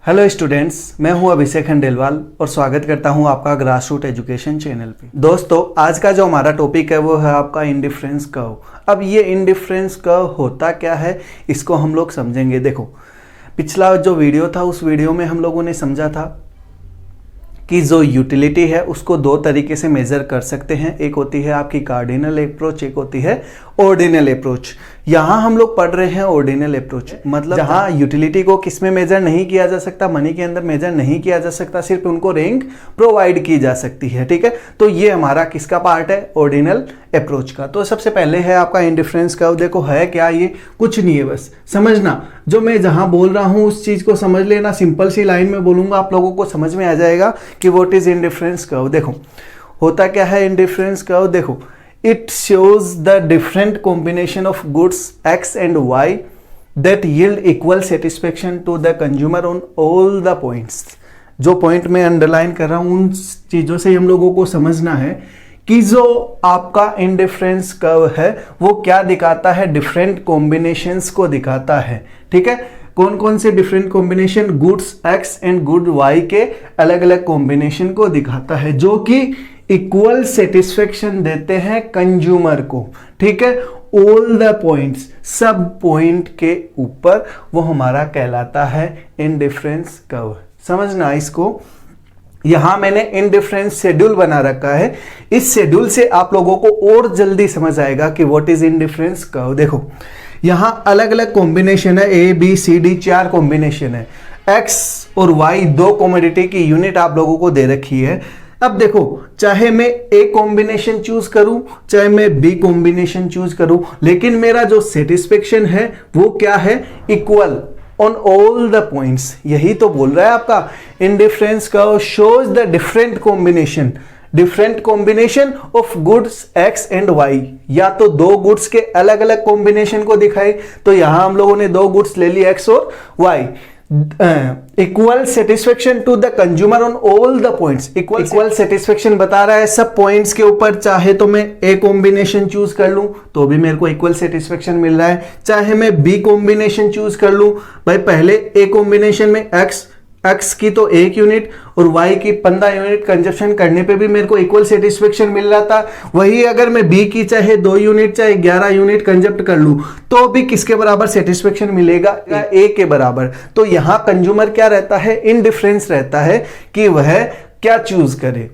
Hello students, मैं हूं अभिषेक खंडेलवाल और स्वागत करता हूं आपका ग्रासरूट एजुकेशन चैनल पे। दोस्तों, आज का जो हमारा टॉपिक है वो है आपका इंडिफरेंस कर्व। अब ये इंडिफरेंस कर्व होता क्या है, इसको हम लोग समझेंगे। देखो, पिछला जो वीडियो था उस वीडियो में हम लोगों ने समझा था कि जो यूटिलिटी है उसको दो तरीके से मेज़र कर सकते हैं। एक होती है आपकी कार्डिनल अप्रोच, एक होती है ऑर्डिनल अप्रोच। यहाँ हम लोग पढ़ रहे हैं ऑर्डिनल अप्रोच, मतलब जहाँ यूटिलिटी को किस में मेजर नहीं किया जा सकता, मनी के अंदर मेजर नहीं किया जा सकता, सिर्फ उनको रैंक प्रोवाइड की जा सकती है। ठीक है, तो ये हमारा किसका पार्ट है, ऑर्डिनल अप्रोच का। तो सबसे पहले है आपका इंडिफरेंस कर्व। देखो है क्या, ये कुछ नहीं है, बस समझना। जो मैं जहाँ बोल रहा हूँ उस चीज़ को समझ लेना। सिंपल सी लाइन में बोलूँगा, आप लोगों को समझ में आ जाएगा कि व्हाट इज इंडिफरेंस कर्व। देखो होता क्या है इंडिफरेंस कर्व। देखो, it shows the different combination of goods X and Y that yield equal satisfaction to the consumer on all the points। जो पॉइंट मैं अंडरलाइन कर रहा हूं उन चीजों से हम लोगों को समझना है कि जो आपका इंडिफरेंस कर्व है वो क्या दिखाता है, डिफरेंट कॉम्बिनेशंस को दिखाता है। ठीक है, कौन कौन से different combination, goods X and good Y के अलग अलग कॉम्बिनेशन को दिखाता है, जो कि इक्वल सेटिस्फेक्शन देते हैं कंज्यूमर को। ठीक है, ऑल द पॉइंट्स, सब पॉइंट के ऊपर, वो हमारा कहलाता है इंडिफरेंस कर्व। समझना इसको। यहां मैंने इंडिफरेंस शेड्यूल बना रखा है। इस शेड्यूल से आप लोगों को और जल्दी समझ आएगा कि व्हाट इज इंडिफरेंस कर्व। देखो यहां अलग अलग कॉम्बिनेशन है, A B C D 4 combination है। X और Y दो कमोडिटी की यूनिट आप लोगों को दे रखी है। अब देखो, चाहे मैं ए कॉम्बिनेशन चूज करूं, चाहे मैं बी कॉम्बिनेशन चूज करूं, लेकिन मेरा जो सेटिस्फेक्शन है वो क्या है, equal on all the points. यही तो बोल रहा है आपका indifference curve shows the different combination of goods X and Y। या तो दो गुड्स के अलग अलग कॉम्बिनेशन को दिखाए, तो यहां हम लोगों ने दो गुड्स ले लिए X और Y। Equal satisfaction to the consumer on all the points. Equal satisfaction बता रहा है सब पॉइंट्स के ऊपर। चाहे तो मैं ए कॉम्बिनेशन चूज कर लूं तो भी मेरे को इक्वल सेटिस्फेक्शन मिल रहा है, चाहे मैं बी कॉम्बिनेशन चूज कर लूं। भाई पहले ए कॉम्बिनेशन में एक्स की तो 1 यूनिट और वाई की 15 यूनिट कंजप्शन करने पे भी मेरे को इक्वल सेटिस्फेक्शन मिल रहा था। वही अगर मैं बी की चाहे 2 यूनिट चाहे 11 यूनिट कंजप्ट कर लूं तो भी किसके बराबर सेटिस्फेक्शन मिलेगा, ए के बराबर। तो यहां कंज्यूमर क्या रहता है, इनडिफरेंस रहता है कि वह क्या चूज करे।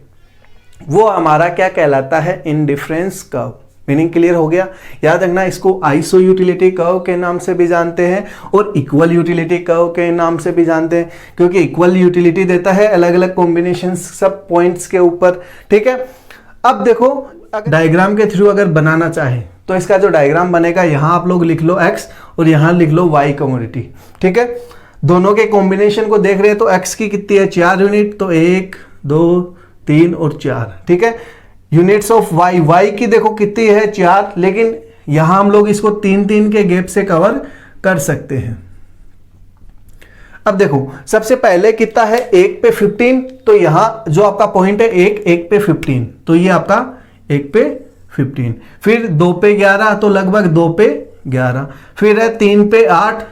वो हमारा क्या कहलाता है, इनडिफरेंस कर्व। मीनिंग क्लियर हो गया। याद रखना, इसको आइसो यूटिलिटी कर्व के नाम से भी जानते हैं और इक्वल यूटिलिटी कर्व के नाम से भी जानते हैं, क्योंकि इक्वल यूटिलिटी देता है अलग अलग कॉम्बिनेशन सब पॉइंट्स के ऊपर। ठीक है, अब देखो डायग्राम के थ्रू अगर बनाना चाहे तो इसका जो डायग्राम बनेगा, यहां आप लोग लिख लो X और यहां लिख लो Y कमोडिटी। ठीक है, दोनों के कॉम्बिनेशन को देख रहे हैं तो X की कितनी है, 4 यूनिट, तो 1 2 3 और 4। ठीक है, यूनिट्स ऑफ Y की देखो कितनी है, 4, लेकिन यहां हम लोग इसको 3 के गैप से कवर कर सकते हैं। अब देखो सबसे पहले कितना है, 1 पे 15, तो यहां जो आपका पॉइंट है 1 पे 15, तो ये आपका 1 पे 15। फिर 2 पे 11, तो लगभग 2 पे 11। फिर है 3 पे 8,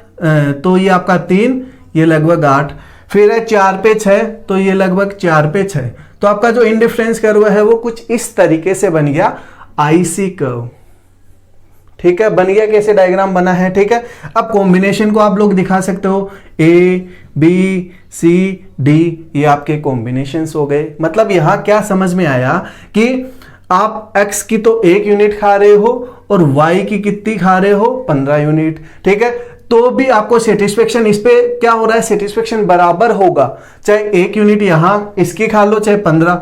तो ये आपका 3, ये लगभग 8। फिर है 4 पे 6, तो ये लगभग 4 पे 6। तो आपका जो इंडिफरेंस कर्व है वो कुछ इस तरीके से बन गया, आईसी कर्व। ठीक है, बन गया, कैसे डायग्राम बना है। ठीक है, अब कॉम्बिनेशन को आप लोग दिखा सकते हो, ए बी सी डी, ये आपके कॉम्बिनेशंस हो गए। मतलब यहां क्या समझ में आया कि आप X की तो 1 यूनिट खा रहे हो और Y की कितनी खा रहे हो, 15 यूनिट। ठीक है, तो भी आपको सेटिस्फेक्शन इस पे क्या हो रहा है, सेटिस्फेक्शन बराबर होगा। चाहे 1 यूनिट यहां इसकी खा लो चाहे 15,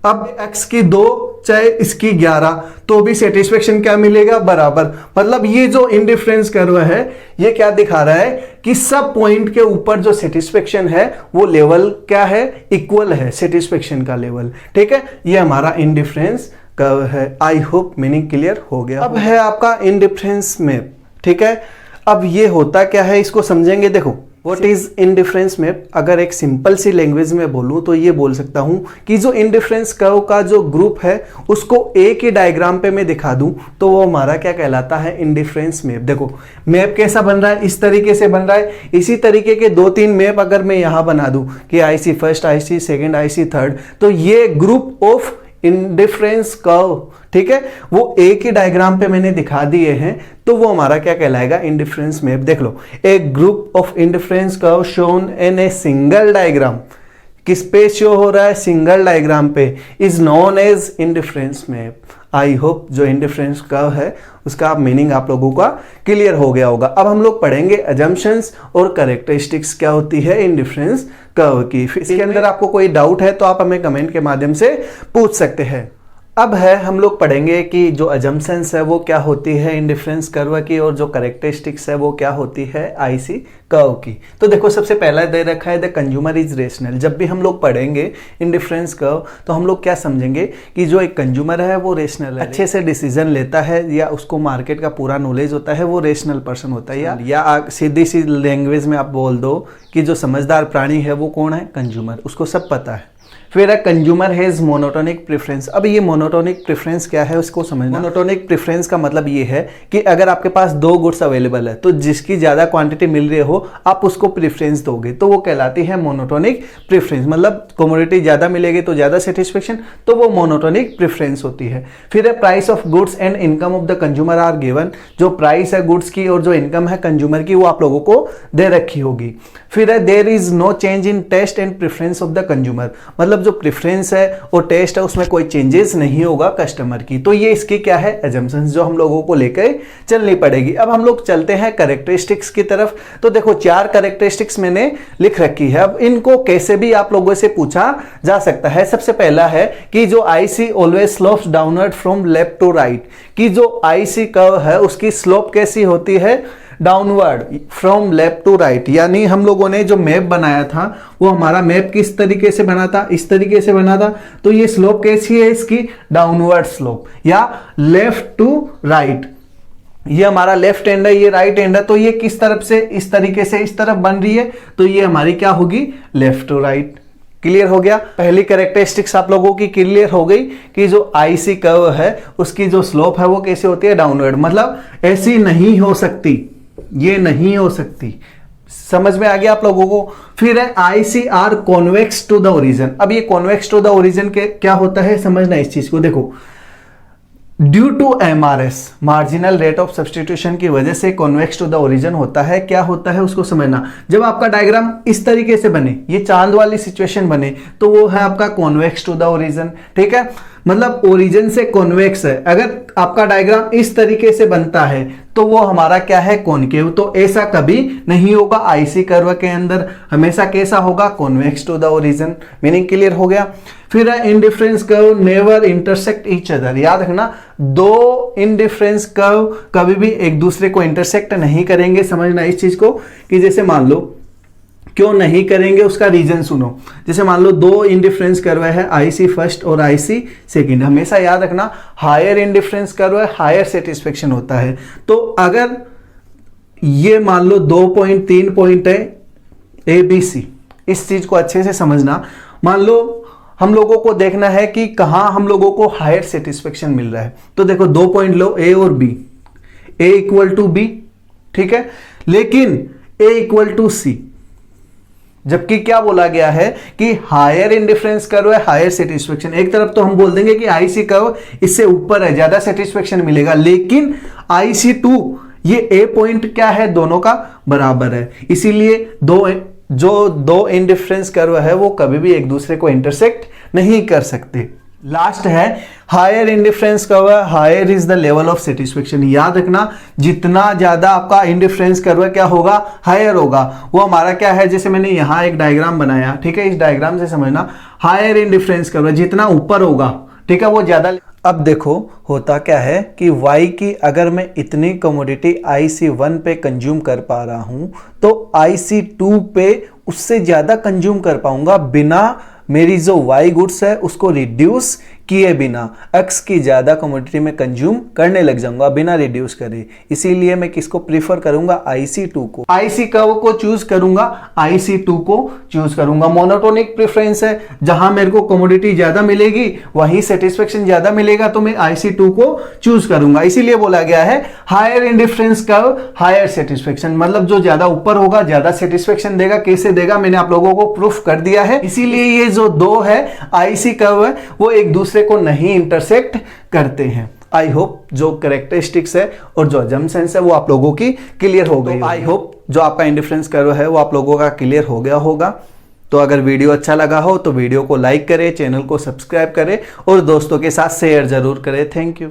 अब X की 2 चाहे इसकी 11, तो भी सेटिस्फेक्शन क्या मिलेगा, बराबर। मतलब ये जो इंडिफरेंस कर्व है ये क्या दिखा रहा है कि सब पॉइंट के ऊपर जो सेटिस्फेक्शन है वो लेवल क्या है, इक्वल है सेटिस्फेक्शन का लेवल। ठीक है, ये हमारा इंडिफरेंस कर्व है। आई होप मीनिंग क्लियर हो गया। अब है आपका इंडिफरेंस मैप। ठीक है, अब ये होता क्या है इसको समझेंगे। देखो व्हाट इज इंडिफरेंस मैप? अगर एक सिंपल सी लैंग्वेज में बोलूं तो ये बोल सकता हूं कि जो इंडिफरेंस कर्व का जो ग्रुप है उसको एक ही डायग्राम पे मैं दिखा दूं तो वो हमारा क्या कहलाता है? Indifference map. देखो मैप कैसा बन रहा है, इस तरीके से बन रहा है। इसी तरीके के 2-3 मैप अगर मैं यहां बना दूं कि IC first, IC second, IC third, तो ये ग्रुप ऑफ इंडिफरेंस कर्व, ठीक है, वो एक ही डायग्राम पे मैंने दिखा दिए हैं, तो वो हमारा क्या कहलाएगा? Indifference map. देख लो, a group of indifference curve shown in a single diagram, किस पे शो हो रहा है? सिंगल डायग्राम पे, is known as indifference map. I hope जो इंडिफरेंस कर्व है उसका मीनिंग आप लोगों का क्लियर हो गया होगा। अब हम लोग पढ़ेंगे अजम्पशंस और कैरेक्टरिस्टिक्स क्या होती है इंडिफरेंस कर्व की। इसके अंदर आपको कोई डाउट है तो आप हमें कमेंट के माध्यम से पूछ सकते हैं। अब है हम लोग पढ़ेंगे कि जो अजम्पशंस है वो क्या होती है इंडिफरेंस कर्व की, और जो कैरेक्टरिस्टिक्स है वो क्या होती है IC कर्व की। तो देखो सबसे पहला दे रखा है द कंज्यूमर इज रेशनल। जब भी हम लोग पढ़ेंगे इंडिफरेंस कर्व तो हम लोग क्या समझेंगे कि जो एक कंज्यूमर है वो रेशनल है, अच्छे से डिसीजन लेता है, या उसको मार्केट का पूरा नॉलेज होता है, वो रेशनल पर्सन होता है। या सीधी सी लैंग्वेज में आप बोल दो कि जो समझदार प्राणी है वो कौन है? कंज्यूमर, उसको सब पता है। फिर a consumer has monotonic preference. अब ये मोनोटोनिक प्रेफरेंस क्या है उसको समझना। मोनोटोनिक प्रेफरेंस का मतलब ये है कि अगर आपके पास 2 गुड्स अवेलेबल है तो जिसकी ज्यादा क्वांटिटी मिल रही हो आप उसको प्रेफरेंस दोगे, तो वो कहलाती है मोनोटोनिक प्रेफरेंस। मतलब कमोडिटी ज्यादा मिलेगी तो ज्यादा सेटिस्फेक्शन, तो वो मोनोटोनिक प्रेफरेंस होती है। फिर price of goods and income of the consumer are given. जो प्राइस है गुड्स की और जो इनकम है कंज्यूमर की वो आप लोगों को दे रखी होगी। फिर there is no change in taste and preference of the consumer. मतलब जो प्रेफरेंस है और टेस्ट है उसमें कोई चेंजेस नहीं होगा कस्टमर की। तो ये इसकी क्या है? अजम्पशंस, जो हम लोगों को लेकर चलनी पड़ेगी। अब हम लोग चलते हैं कैरेक्टरिस्टिक्स की तरफ। तो देखो 4 कैरेक्टरिस्टिक्स मैंने लिख रखी है। अब इनको कैसे भी आप लोगों से पूछा जा सकता है। सबसे पहला है कि जो IC always slopes downward from left to right, कि जो IC कर्व है उसकी स्लोप कैसी होती है? Downward from left to right. यानी हम लोगों ने जो मैप बनाया था वो हमारा मैप किस तरीके से बना था? इस तरीके से बना था। तो ये स्लोप कैसी है इसकी? डाउनवर्ड स्लोप, या लेफ्ट टू राइट। ये हमारा लेफ्ट हैंड है, ये राइट हैंड है, तो ये किस तरफ से? इस तरीके से इस तरफ बन रही है, तो ये हमारी क्या होगी? Left to right. क्लियर हो गया? पहली कैरेक्टरिस्टिक्स आप लोगों की क्लियर हो गई कि जो IC कर्व है उसकी जो स्लोप है वो कैसे होती है? डाउनवर्ड। मतलब ऐसी नहीं हो सकती, ये नहीं हो सकती। समझ में आ गया आप लोगों को? फिर है IC are convex to the origin. अब ये कॉन्वेक्स टू द ओरिजिन के क्या होता है समझना इस चीज को। देखो due to MRS marginal rate of substitution की वजह से कॉन्वेक्स टू द ओरिजिन होता है। क्या होता है उसको समझना। जब आपका डायग्राम इस तरीके से बने, ये चांद वाली सिचुएशन बने, तो वो है आपका कॉन्वेक्स टू द ओरिजिन। ठीक है, मतलब ओरिजिन से कॉन्वेक्स है। अगर आपका डायग्राम इस तरीके से बनता है तो वो हमारा क्या है? कॉनकेव। तो ऐसा कभी नहीं होगा IC कर्व के अंदर, हमेशा कैसा होगा? Convex to the origin. Meaning clear हो गया? फिर indifference curve never intersect each other. याद रखना, 2 इंडिफरेंस कर्व कभी भी एक दूसरे को इंटरसेक्ट नहीं करेंगे। समझना इस चीज को कि जैसे मान लो क्यों नहीं करेंगे उसका रीजन सुनो। जैसे मान लो 2 इंडिफरेंस कर्व है, IC फर्स्ट और IC सेकंड। हमेशा याद रखना हायर इंडिफरेंस कर्व है, हायर सेटिस्फेक्शन होता है। तो अगर ये मान लो 2.3 पॉइंट है ABC, इस चीज को अच्छे से समझना। मान लो हम लोगों को देखना है कि कहां हम लोगों को हायर सेटिस्फेक्शन मिल रहा है। तो देखो 2 पॉइंट लो A और B, A equal to B, ठीक है, लेकिन A इक्वल टू C। जबकि क्या बोला गया है कि हायर इंडिफरेंस कर्व है, हायर सेटिस्फेक्शन। एक तरफ तो हम बोल देंगे कि IC कर्व इससे ऊपर है, ज्यादा सेटिस्फेक्शन मिलेगा, लेकिन IC2 ये A पॉइंट क्या है? दोनों का बराबर है। इसीलिए दो इंडिफरेंस कर्व है वो कभी भी एक दूसरे को इंटरसेक्ट नहीं कर सकते। लास्ट है higher indifference curve, higher is the level of satisfaction. याद रखना, जितना ज्यादा आपका इंडिफरेंस कर्व क्या होगा? हायर होगा। वो हमारा क्या है? जैसे मैंने यहां एक डायग्राम बनाया, ठीक है, इस डायग्राम से समझना, हायर इंडिफरेंस कर्व जितना ऊपर होगा, ठीक है, वो ज्यादा। अब देखो होता क्या है कि Y की अगर मैं इतनी कमोडिटी IC1 पे कंज्यूम कर पा रहा हूं तो IC2 पे उससे ज्यादा कंज्यूम कर पाऊंगा बिना मेरी जो Y गुड्स है उसको रिड्यूस किए बिना एक्स की ज़्यादा कमोडिटी में कंज्यूम करने लग जाऊंगा बिना रिड्यूस करे। इसीलिए मैं किसको प्रीफर करूंगा, IC2 को। IC कर्व को चूज करूंगा, IC2 को चूज करूंगा। मोनोटोनिक प्रेफरेंस है, जहां मेरे को कमोडिटी ज्यादा मिलेगी वहीं सेटिस्फेक्शन ज्यादा मिलेगा, तो मैं IC2 को चूज करूंगा। इसीलिए बोला गया है higher indifference curve higher satisfaction, मतलब जो ज्यादा ऊपर होगा ज्यादा सेटिस्फेक्शन देगा। कैसे देगा मैंने आप लोगों को प्रूफ कर दिया है। इसीलिए ये जो दो है IC कर्व है वो एक दूसरे को नहीं इंटरसेक्ट करते हैं। आई होप जो कैरेक्टरिस्टिक्स है और जो अजम्पशंस है वो आप लोगों की क्लियर हो गई। आई होप जो आपका इंडिफरेंस कर्व है वो आप लोगों का क्लियर हो गया होगा। तो अगर वीडियो अच्छा लगा हो तो वीडियो को लाइक करें, चैनल को सब्सक्राइब करें और दोस्तों के साथ शेयर जरूर करें। Thank you.